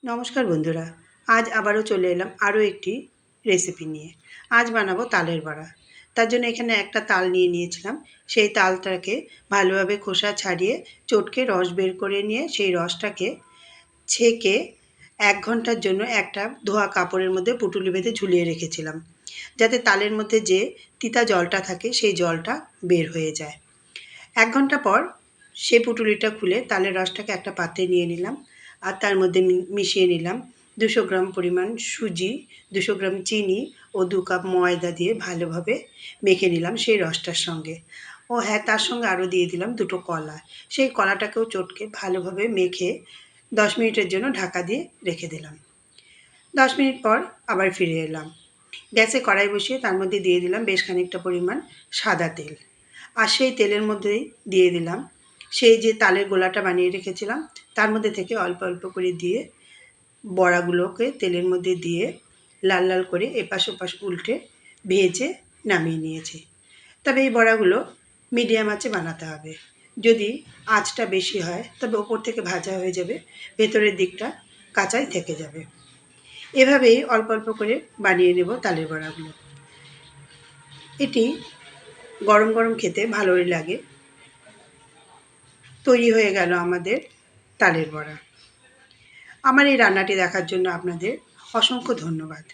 নমস্কার বন্ধুরা, আজ আবারও চলে এলাম আরও একটি রেসিপি নিয়ে। আজ বানাবো তালের বড়া। তার জন্য এখানে একটা তাল নিয়ে নিয়েছিলাম। সেই তালটাকে ভালোভাবে খোসা ছাড়িয়ে চটকে রস বের করে নিয়ে সেই রসটাকে ছেঁকে 1 ঘন্টার জন্য একটা ধোয়া কাপড়ের মধ্যে পুঁটুলি বেঁধে ঝুলিয়ে রেখেছিলাম, যাতে তালের মধ্যে যে তিতা জলটা থাকে সেই জলটা বের হয়ে যায়। 1 ঘন্টা পর সেই পুঁটুলিটা খুলে তালের রসটাকে একটা পাত্রে নিয়ে নিলাম, আর তার মধ্যে মিশিয়ে নিলাম 200 গ্রাম পরিমাণ সুজি, 200 গ্রাম চিনি ও 2 কাপ ময়দা দিয়ে ভালোভাবে মেখে নিলাম সেই রসটার সঙ্গে। ও হ্যাঁ, তার সঙ্গে আরও দিয়ে দিলাম 2টো কলা। সেই কলাটাকেও চটকে ভালোভাবে মেখে 10 মিনিটের জন্য ঢাকা দিয়ে রেখে দিলাম। 10 মিনিট পর আবার ফিরে এলাম। গ্যাসে কড়াই বসিয়ে তার মধ্যে দিয়ে দিলাম বেশ খানিকটা পরিমাণ সাদা তেল, আর সেই তেলের মধ্যেই দিয়ে দিলাম সেই যে তালের গোলাটা বানিয়ে রেখেছিলাম, তার মধ্যে থেকে অল্প অল্প করে দিয়ে বড়াগুলোকে তেলের মধ্যে দিয়ে লাল লাল করে এপাশ ওপাশ উল্টে ভেজে নামিয়ে নিয়েছি। তবে এই বড়াগুলো মিডিয়াম আঁচে বানাতে হবে। যদি আঁচটা বেশি হয় তবে ওপর থেকে ভাজা হয়ে যাবে, ভেতরের দিকটা কাঁচাই থেকে যাবে। এভাবেই অল্প অল্প করে বানিয়ে নেব তালের বড়াগুলো। এটি গরম গরম খেতে ভালোই লাগে। তৈরি হয়ে গেল আমাদের তালের বড়া। আমার এই রান্নাটি দেখার জন্য আপনাদের অসংখ্য ধন্যবাদ।